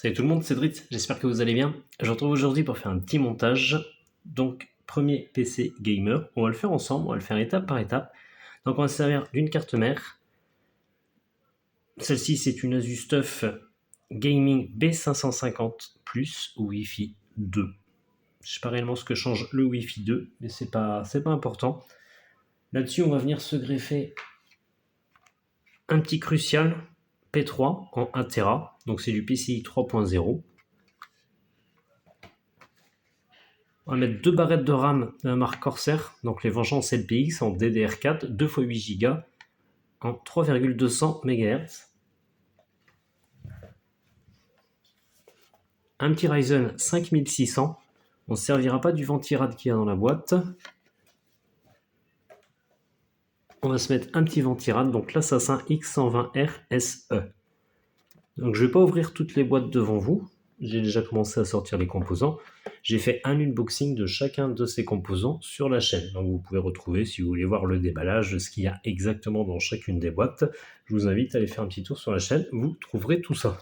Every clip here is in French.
Salut tout le monde, c'est Dritz, j'espère que vous allez bien. Je vous retrouve aujourd'hui pour faire un petit montage. Donc, premier PC gamer, on va le faire ensemble, on va le faire étape par étape. Donc, on va se servir d'une carte mère. Celle-ci, c'est une Asus TUF Gaming B550 Plus Wi-Fi 2. Je sais pas réellement ce que change le Wi-Fi 2, mais c'est pas important. Là-dessus, on va venir se greffer un petit Crucial P3 en 1 Tera. Donc, c'est du PCI 3.0. On va mettre deux barrettes de RAM de la marque Corsair, donc les Vengeance LPX en DDR4, 2 x 8 Go en 3,200 MHz. Un petit Ryzen 5600. On ne servira pas du ventirad qu'il y a dans la boîte. On va se mettre un petit ventirad, donc l'Assassin X120R SE. Donc je ne vais pas ouvrir toutes les boîtes devant vous. J'ai déjà commencé à sortir les composants. J'ai fait un unboxing de chacun de ces composants sur la chaîne. Donc vous pouvez retrouver, si vous voulez voir le déballage, ce qu'il y a exactement dans chacune des boîtes. Je vous invite à aller faire un petit tour sur la chaîne. Vous trouverez tout ça.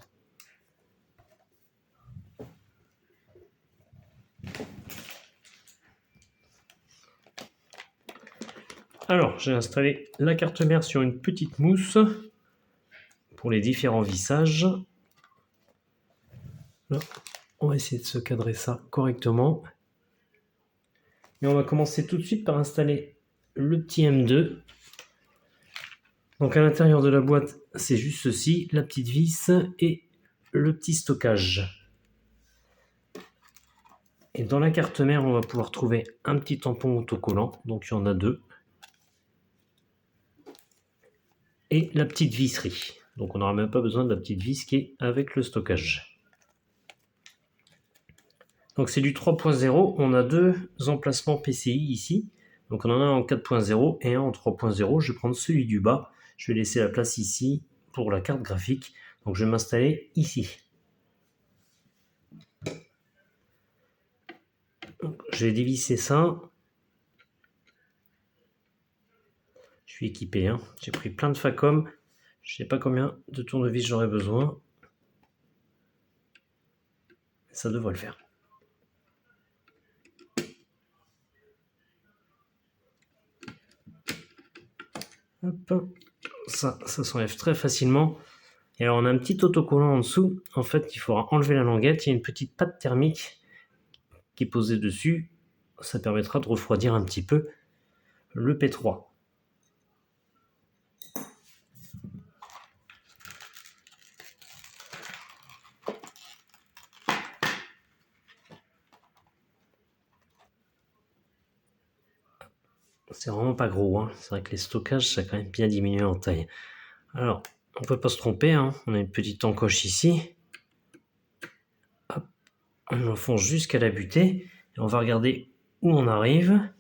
Alors, j'ai installé la carte mère sur une petite mousse pour les différents vissages. Là, on va essayer de se cadrer ça correctement. Et on va commencer tout de suite par installer le petit M2. Donc à l'intérieur de la boîte, c'est juste ceci, la petite vis et le petit stockage. Et dans la carte mère, on va pouvoir trouver un petit tampon autocollant, donc il y en a deux. Et la petite visserie. Donc on n'aura même pas besoin de la petite vis qui est avec le stockage. Donc c'est du 3.0, on a deux emplacements PCI ici. Donc on en a un en 4.0 et un en 3.0. Je vais prendre celui du bas. Je vais laisser la place ici pour la carte graphique. Donc je vais m'installer ici. Donc, je vais dévisser ça. Je suis équipé, hein. J'ai pris plein de Facom. Je ne sais pas combien de tournevis j'aurai besoin. Ça devrait le faire. Hop. Ça s'enlève très facilement. Et alors on a un petit autocollant en dessous. En fait, il faudra enlever la languette. Il y a une petite pâte thermique qui est posée dessus. Ça permettra de refroidir un petit peu le P3. C'est vraiment pas gros, hein. C'est vrai que les stockages, ça a quand même bien diminué en taille. Alors, on peut pas se tromper, hein. On a une petite encoche ici. Hop. On enfonce jusqu'à la butée. Et on va regarder où on arrive.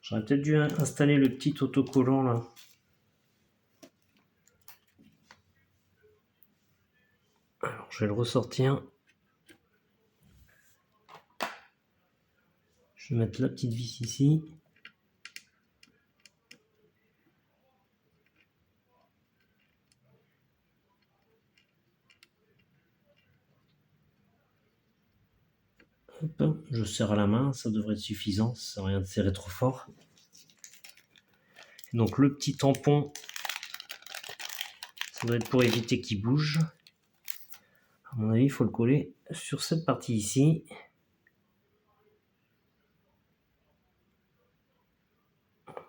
J'aurais peut-être dû installer le petit autocollant là. Alors, je vais le ressortir. Je vais mettre la petite vis ici. Hop, je serre à la main, ça devrait être suffisant, ça sert à rien de serrer trop fort. Donc le petit tampon, ça doit être pour éviter qu'il bouge. À mon avis, il faut le coller sur cette partie ici.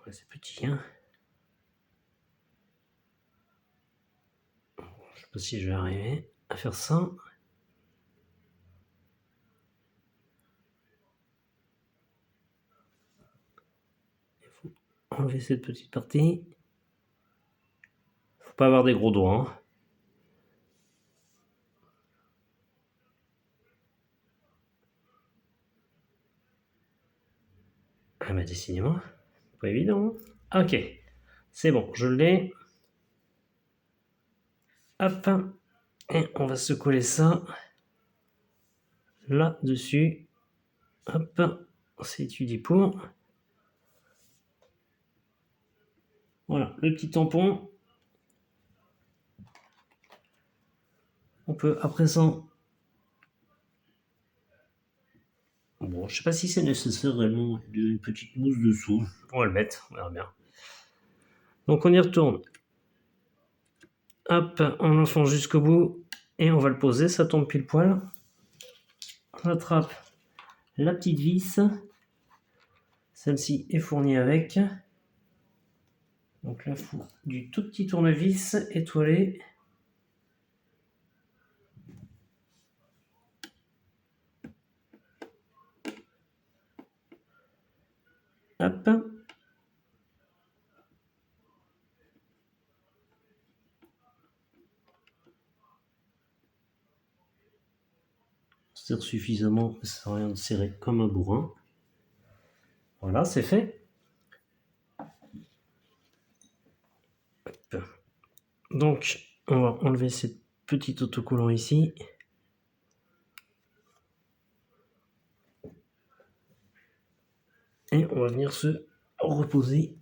Ouais, c'est petit, hein. Je sais pas si je vais arriver à faire ça. Il faut enlever cette petite partie. Faut pas avoir des gros doigts, hein. Ah bah décidément, pas évident, hein. Ok, c'est bon, je l'ai. Hop, et on va se coller ça là-dessus. Hop, c'est étudié pour. Voilà, le petit tampon. on peut à présent... Bon, je sais pas si c'est nécessaire réellement une petite mousse dessous. On va le mettre, on verra bien. Donc on y retourne. Hop, on l'enfonce jusqu'au bout et on va le poser, ça tombe pile poil. On attrape la petite vis. Celle-ci est fournie avec. Donc là, il faut du tout petit tournevis étoilé. Hop. On serre suffisamment, ça sert à rien de serrer comme un bourrin. Voilà, c'est fait. Hop. Donc, on va enlever cette petite autocollant ici. Et on va venir se reposer.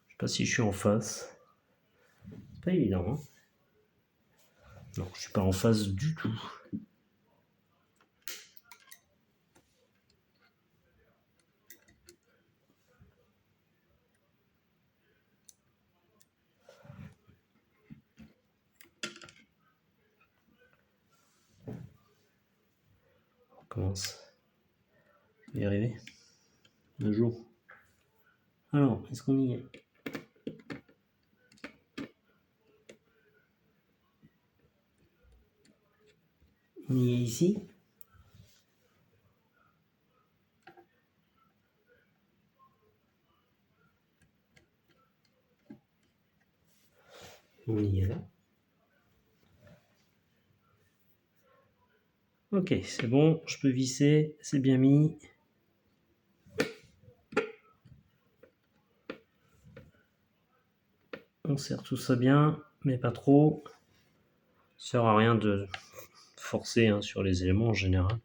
Je sais pas si je suis en face. C'est pas évident, hein. Non, je suis pas en face du tout. On commence. Je vais y arriver. Un jour. Alors, est-ce qu'on y est? On y est ici. On y est là. Ok, c'est bon, je peux visser, c'est bien mis. On serre tout ça bien, mais pas trop. Ça sert à rien de forcer hein, sur les éléments en général.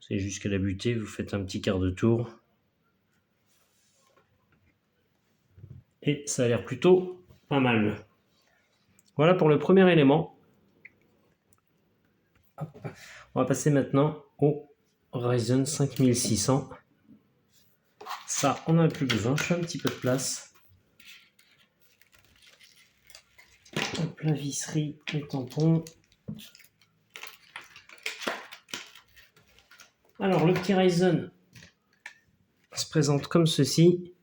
C'est jusqu'à la butée, vous faites un petit quart de tour. Et ça a l'air plutôt pas mal. Voilà pour le premier élément. On va passer maintenant au Ryzen 5600. Ça, on n'a plus besoin. Je fais un petit peu de place. Hop, la visserie, les tampons. Alors, le petit Ryzen se présente comme ceci.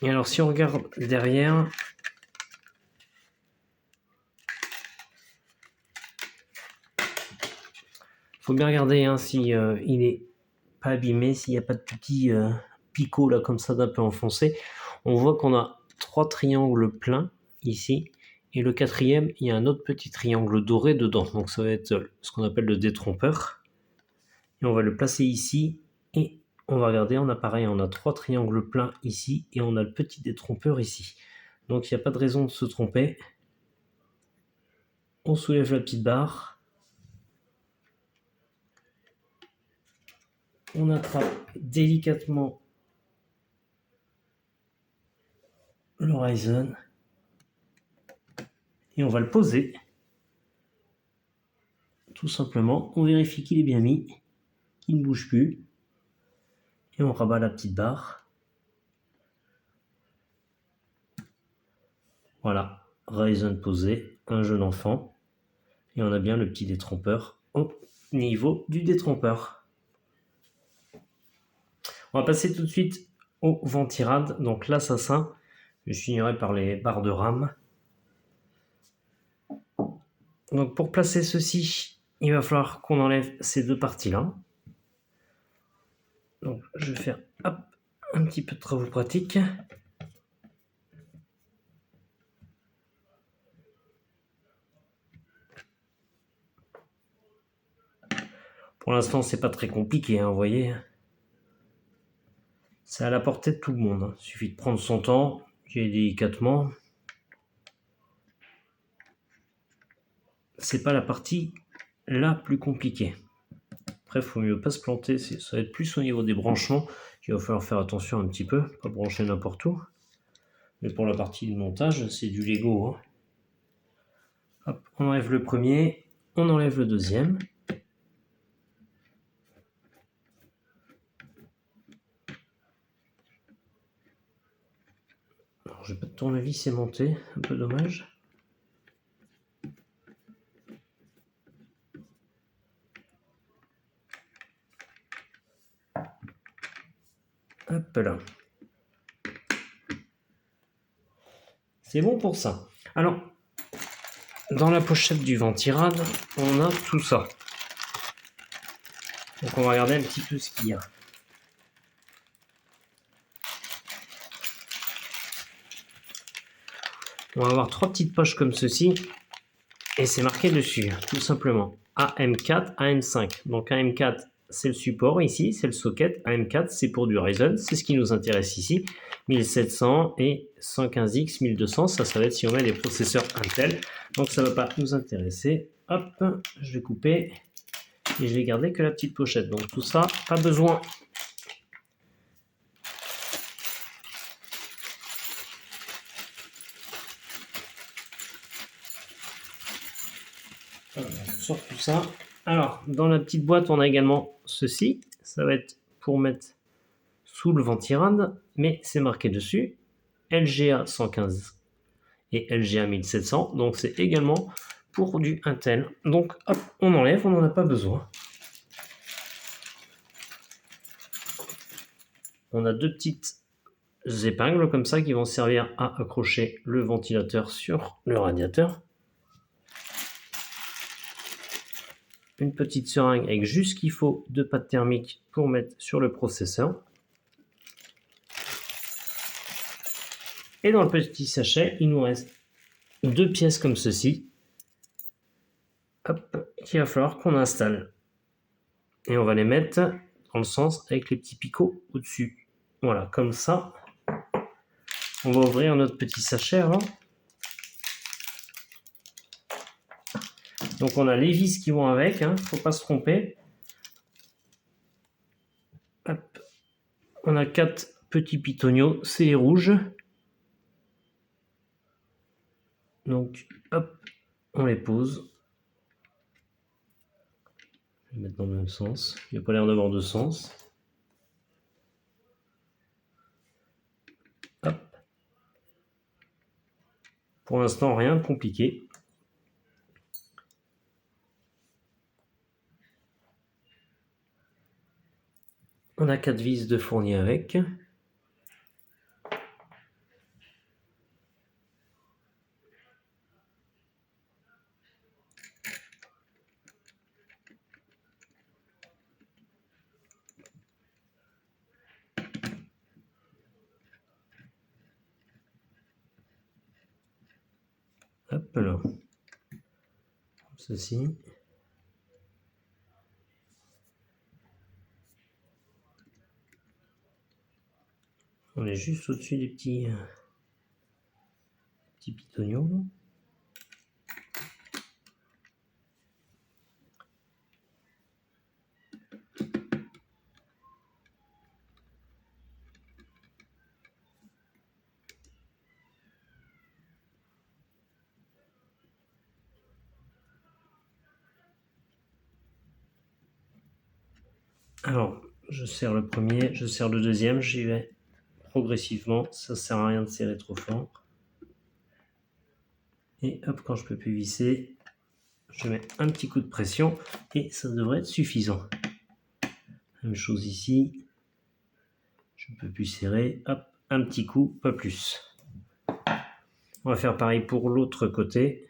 Et alors, si on regarde derrière, faut bien regarder hein, si il est pas abîmé, s'il n'y a pas de petits picots là comme ça d'un peu enfoncé. On voit qu'on a 3 triangles pleins ici. Et le quatrième, il y a un autre petit triangle doré dedans. Donc ça va être ce qu'on appelle le détrompeur. Et on va le placer ici. Et on va regarder, on a pareil, on a 3 triangles pleins ici. Et on a le petit détrompeur ici. Donc il n'y a pas de raison de se tromper. On soulève la petite barre. On attrape délicatement le Ryzen. Et on va le poser. Tout simplement, on vérifie qu'il est bien mis, qu'il ne bouge plus. Et on rabat la petite barre. Voilà, Ryzen posé, un jeune enfant. Et on a bien le petit détrompeur au niveau du détrompeur. On va passer tout de suite au Ventirad, donc l'assassin. Je finirai par les barres de RAM. Donc pour placer ceci, il va falloir qu'on enlève ces deux parties-là. Donc je vais faire hop, un petit peu de travaux pratiques. Pour l'instant, c'est pas très compliqué, hein, vous voyez. C'est à la portée de tout le monde. Hein. Il suffit de prendre son temps, y aller délicatement. C'est pas la partie la plus compliquée. Après, il faut mieux pas se planter, ça va être plus au niveau des branchements qu'il va falloir faire attention un petit peu, pas brancher n'importe où. Mais pour la partie du montage, c'est du Lego, hein. Hop, on enlève le premier, on enlève le deuxième. Alors, j'ai pas de tournevis aimanté, un peu dommage. Hop là. C'est bon pour ça. Alors, dans la pochette du Ventirad, on a tout ça. Donc on va regarder un petit peu ce qu'il y a. On va avoir 3 petites poches comme ceci. Et c'est marqué dessus, tout simplement. AM4, AM5. Donc AM4, c'est le support ici, c'est le socket. AM4, c'est pour du Ryzen, c'est ce qui nous intéresse ici. 1700 et 115X, 1200, ça va être si on met des processeurs Intel. Donc ça ne va pas nous intéresser. Hop, je vais couper et je vais garder que la petite pochette. Donc tout ça, pas besoin. Voilà, on sort tout ça. Alors, dans la petite boîte, on a également ceci. Ça va être pour mettre sous le Ventirad, mais c'est marqué dessus LGA 115 et LGA 1700, donc c'est également pour du Intel. Donc hop, on enlève, on n'en a pas besoin. On a 2 petites épingles comme ça qui vont servir à accrocher le ventilateur sur le radiateur. Une petite seringue avec juste ce qu'il faut de pâte thermique pour mettre sur le processeur. Et dans le petit sachet, il nous reste 2 pièces comme ceci. Hop, qu'il va falloir qu'on installe. Et on va les mettre dans le sens avec les petits picots au-dessus. Voilà, comme ça. On va ouvrir notre petit sachet avant. Donc on a les vis qui vont avec, hein, faut pas se tromper. Hop. On a 4 petits pitonios, c'est les rouges. Donc hop, on les pose. Je vais mettre dans le même sens. Il n'y a pas l'air d'avoir de sens. Hop. Pour l'instant, rien de compliqué. On a 4 vis de fourni avec. Hop là. Comme ceci. On est juste au-dessus des petits pitonios. Alors, je serre le premier, je serre le deuxième, j'y vais progressivement, ça sert à rien de serrer trop fort. Et hop, quand je peux plus visser, je mets un petit coup de pression et ça devrait être suffisant. Même chose ici, je ne peux plus serrer, hop, un petit coup, pas plus. On va faire pareil pour l'autre côté.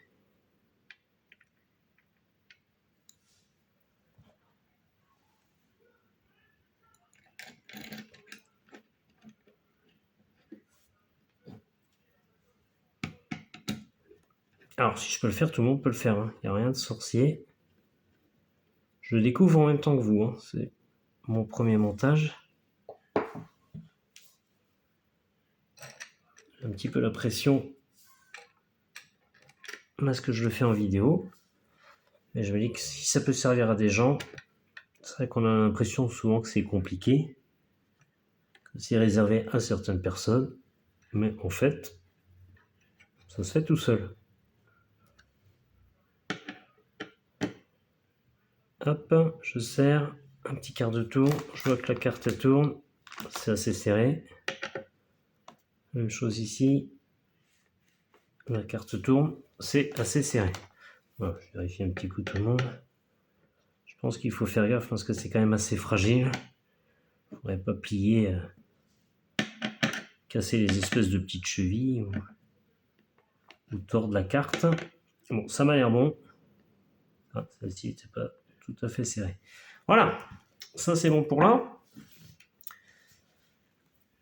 Alors, si je peux le faire, tout le monde peut le faire, hein. Il n'y a rien de sorcier. Je le découvre en même temps que vous, hein. C'est mon premier montage. Un petit peu la pression parce que je le fais en vidéo. Mais je me dis que si ça peut servir à des gens, C'est vrai qu'on a l'impression souvent que c'est compliqué, que c'est réservé à certaines personnes, mais en fait, ça se fait tout seul. Hop, je serre un petit quart de tour, je vois que la carte tourne, c'est assez serré. Même chose ici, la carte tourne, c'est assez serré. Voilà, je vérifie un petit coup tout le monde. Je pense qu'il faut faire gaffe parce que c'est quand même assez fragile. Il ne faudrait pas plier, casser les espèces de petites chevilles ou tordre la carte. Bon, ça m'a l'air bon. Ah, celle-ci n'était pas tout à fait serrée. Voilà, ça c'est bon pour là.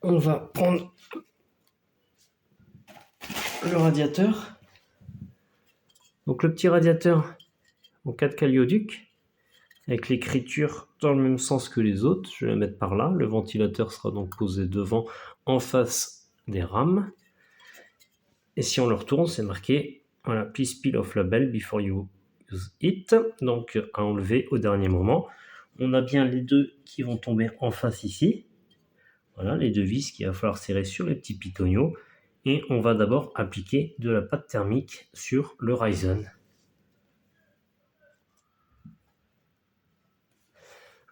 On va prendre le radiateur. Donc le petit radiateur en 4 caléoducs avec l'écriture dans le même sens que les autres. Je vais la mettre par là. Le ventilateur sera donc posé devant, en face des rames. Et si on le retourne, c'est marqué voilà, please peel off label before you use it. Donc à enlever au dernier moment. On a bien les deux qui vont tomber en face ici. Voilà, les deux vis qu'il va falloir serrer sur les petits pitoniaux. Et on va d'abord appliquer de la pâte thermique sur le Ryzen.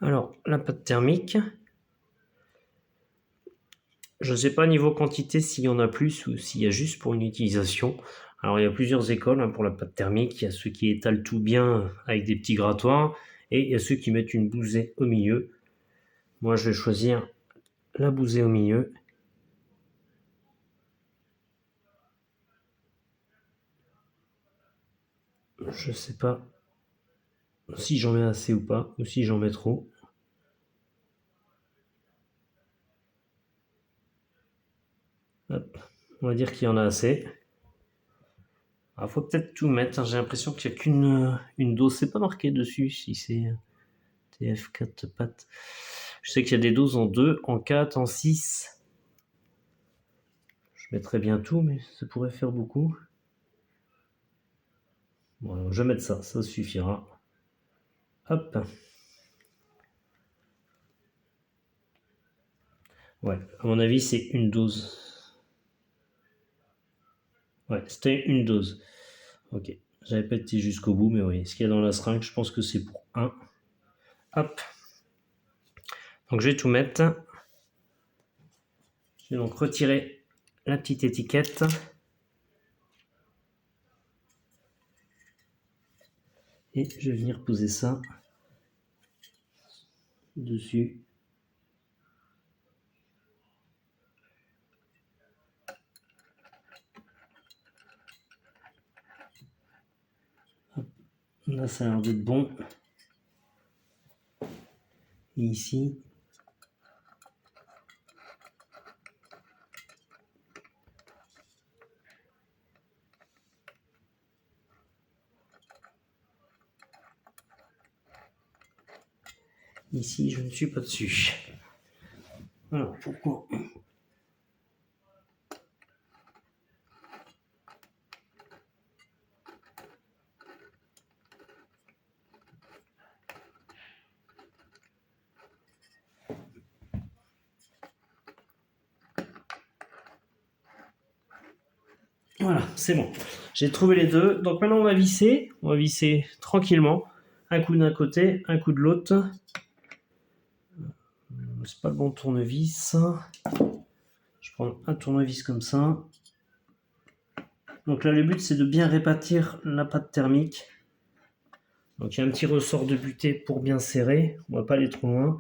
Alors, la pâte thermique, je ne sais pas niveau quantité s'il y en a plus ou s'il y a juste pour une utilisation. Alors, il y a plusieurs écoles pour la pâte thermique. Il y a ceux qui étalent tout bien avec des petits grattoirs et il y a ceux qui mettent une bousée au milieu. Moi, je vais choisir la bousée au milieu. Je ne sais pas si j'en mets assez ou pas, ou si j'en mets trop. Hop. On va dire qu'il y en a assez. Il faut peut-être tout mettre. J'ai l'impression qu'il n'y a qu'une dose. C'est pas marqué dessus si c'est TF4 pâte. Je sais qu'il y a des doses en 2, en 4, en 6. Je mettrais bien tout, mais ça pourrait faire beaucoup. Bon, alors je vais mettre ça, ça suffira. Hop. Ouais, à mon avis, c'est une dose. Ouais, c'était une dose. Ok, j'avais pas été jusqu'au bout, mais oui, ce qu'il y a dans la seringue, je pense que c'est pour 1. Hop. Donc je vais tout mettre. Je vais donc retirer la petite étiquette. Et je vais venir poser ça dessus. Hop. Là, ça a l'air d'être bon. Et ici. Ici, je ne suis pas dessus. Alors, pourquoi ? Voilà, c'est bon. J'ai trouvé les deux. Donc maintenant, on va visser. On va visser tranquillement. Un coup d'un côté, un coup de l'autre. C'est pas le bon tournevis. Je prends un tournevis comme ça. Donc là, le but, c'est de bien répartir la pâte thermique. Donc il y a un petit ressort de butée pour bien serrer. On va pas aller trop loin.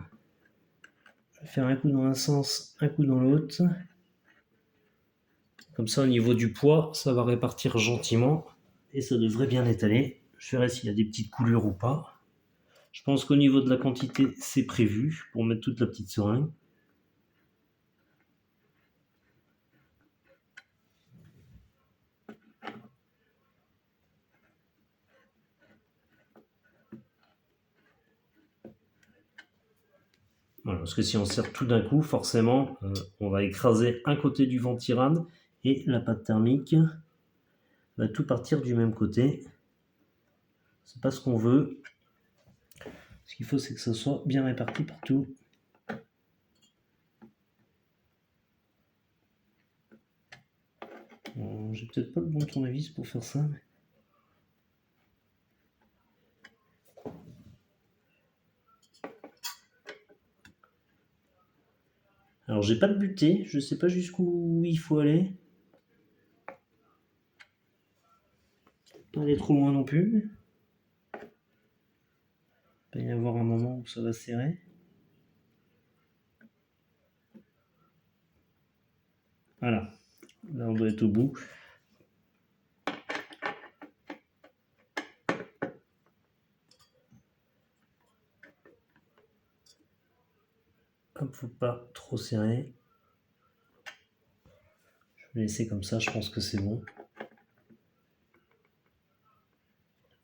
Je vais faire un coup dans un sens, un coup dans l'autre. Comme ça, au niveau du poids, ça va répartir gentiment. Et ça devrait bien étaler. Je verrai s'il y a des petites coulures ou pas. Je pense qu'au niveau de la quantité, c'est prévu pour mettre toute la petite seringue. Voilà, parce que si on serre tout d'un coup, forcément, on va écraser un côté du ventirad et la pâte thermique va tout partir du même côté. C'est pas ce qu'on veut. Ce qu'il faut, c'est que ça soit bien réparti partout. Bon, j'ai peut-être pas le bon tournevis pour faire ça. Mais... Alors j'ai pas de butée, je sais pas jusqu'où il faut aller. Pas aller trop loin non plus. Il va y avoir un moment où ça va serrer. Voilà, là on doit être au bout. Hop, faut pas trop serrer. Je vais laisser comme ça, je pense que c'est bon.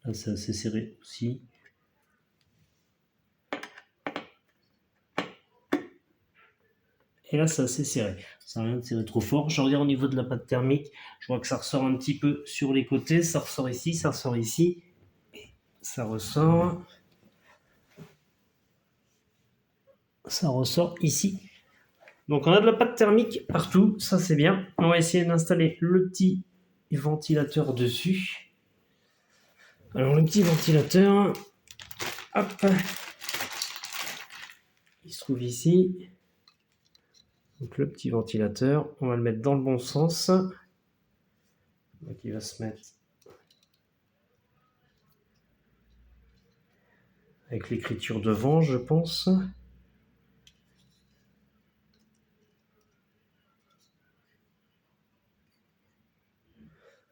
Là c'est assez serré aussi. Et là c'est assez serré. Ça n'a rien de serrer trop fort. Je regarde au niveau de la pâte thermique. Je vois que ça ressort un petit peu sur les côtés. Ça ressort ici, ça ressort ici. Et ça ressort. Ça ressort ici. Donc on a de la pâte thermique partout, ça c'est bien. On va essayer d'installer le petit ventilateur dessus. Alors le petit ventilateur, hop, il se trouve ici. Donc le petit ventilateur, on va le mettre dans le bon sens. Donc il va se mettre avec l'écriture devant, je pense.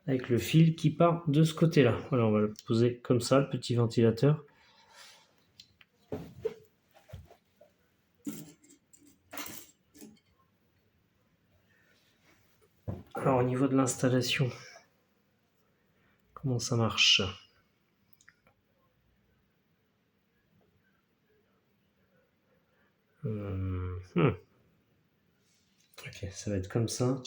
Avec le fil qui part de ce côté-là. Voilà, on va le poser comme ça, le petit ventilateur. Alors au niveau de l'installation, comment ça marche ? Ok, ça va être comme ça.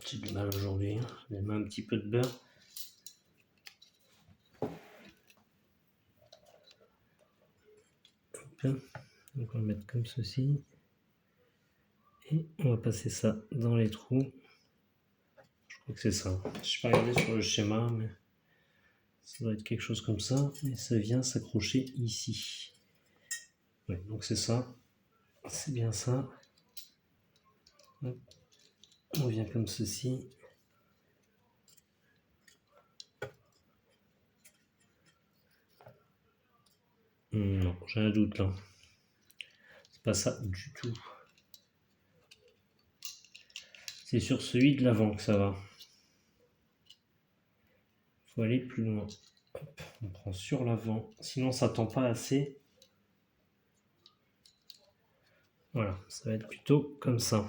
J'ai du mal aujourd'hui, j'ai mis un petit peu de beurre. Donc on va le mettre comme ceci. Et on va passer ça dans les trous. Je crois que c'est ça. Je n'ai pas regardé sur le schéma, mais ça doit être quelque chose comme ça. Et ça vient s'accrocher ici. Ouais, donc c'est ça. C'est bien ça. On vient comme ceci. Non, j'ai un doute là. C'est pas ça du tout. C'est sur celui de l'avant que ça va. Faut aller plus loin. Hop, on prend sur l'avant. Sinon ça tend pas assez. Voilà, ça va être plutôt comme ça.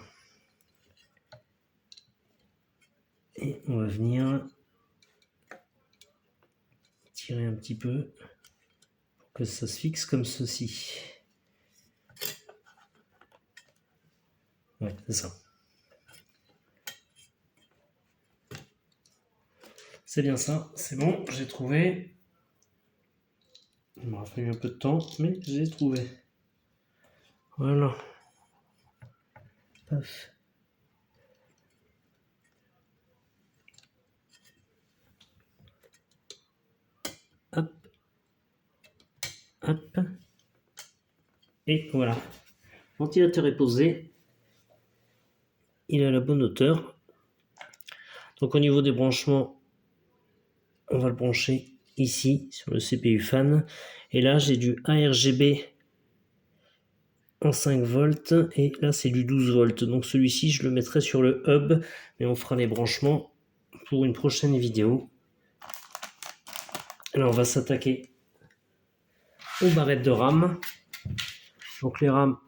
Et on va venir tirer un petit peu pour que ça se fixe comme ceci. Ouais, c'est ça. C'est bien ça, c'est bon, j'ai trouvé. Il m'aura fallu un peu de temps, mais j'ai trouvé. Voilà. Paf. Hop. Hop. Et voilà. Le ventilateur est posé. Il est à la bonne hauteur. Donc au niveau des branchements, on va le brancher ici sur le CPU fan. Et là, j'ai du ARGB en 5 volts et là, c'est du 12 volts. Donc celui-ci, je le mettrai sur le hub, mais on fera les branchements pour une prochaine vidéo. Alors, on va s'attaquer aux barrettes de RAM. Donc les RAM,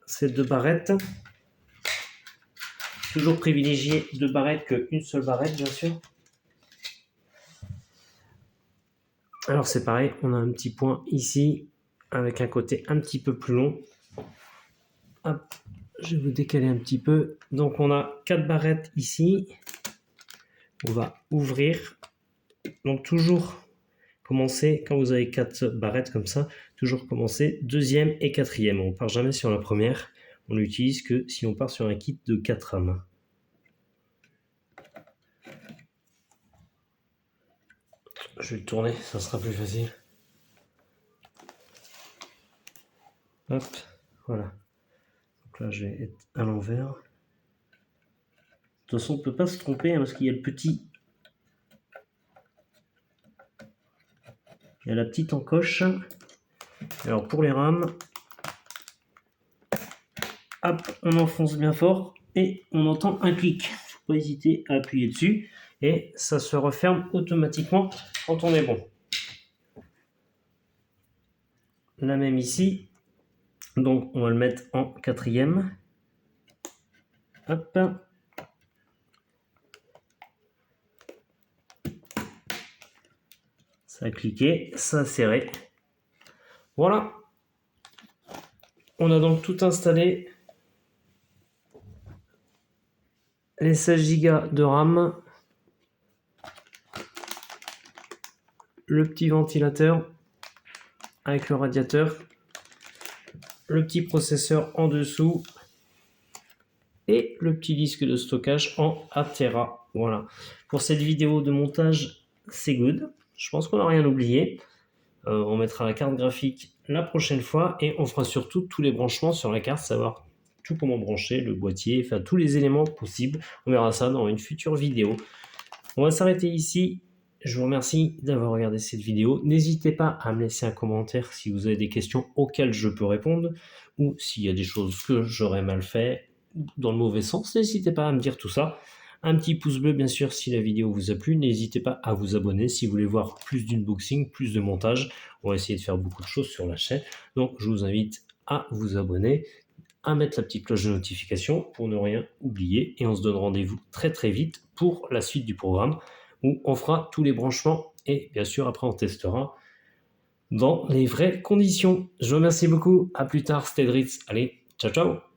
c'est 2 barrettes. Toujours privilégier 2 barrettes qu'une seule barrette, bien sûr. Alors c'est pareil, on a un petit point ici, avec un côté un petit peu plus long. Hop, je vais vous décaler un petit peu. Donc on a 4 barrettes ici. On va ouvrir. Donc toujours commencer, quand vous avez 4 barrettes comme ça, toujours commencer deuxième et quatrième. On ne part jamais sur la première. On l'utilise que si on part sur un kit de 4 rames. Je vais le tourner, ça sera plus facile. Hop, voilà. Donc là, je vais être à l'envers. De toute façon, on ne peut pas se tromper parce qu'il y a le petit. Il y a la petite encoche. Alors pour les rames, hop, on enfonce bien fort et on entend un clic. Il ne faut pas hésiter à appuyer dessus et ça se referme automatiquement quand on est bon. La même ici. Donc on va le mettre en quatrième. Hop. Ça a cliqué, ça a serré. Voilà. On a donc tout installé. Les 16 Go de RAM. Le petit ventilateur avec le radiateur. Le petit processeur en dessous. Et le petit disque de stockage en 1 Tera. Voilà. Pour cette vidéo de montage, c'est good. Je pense qu'on n'a rien oublié. On mettra la carte graphique la prochaine fois et on fera surtout tous les branchements sur la carte, savoir tout comment brancher, le boîtier, enfin tous les éléments possibles. On verra ça dans une future vidéo. On va s'arrêter ici. Je vous remercie d'avoir regardé cette vidéo. N'hésitez pas à me laisser un commentaire si vous avez des questions auxquelles je peux répondre ou s'il y a des choses que j'aurais mal fait dans le mauvais sens. N'hésitez pas à me dire tout ça. Un petit pouce bleu bien sûr si la vidéo vous a plu. N'hésitez pas à vous abonner si vous voulez voir plus d'unboxing, plus de montage. On va essayer de faire beaucoup de choses sur la chaîne. Donc je vous invite à vous abonner, à mettre la petite cloche de notification pour ne rien oublier. Et on se donne rendez-vous très très vite pour la suite du programme où on fera tous les branchements et bien sûr après on testera dans les vraies conditions. Je vous remercie beaucoup. À plus tard, c'était Dritz. Allez, ciao ciao.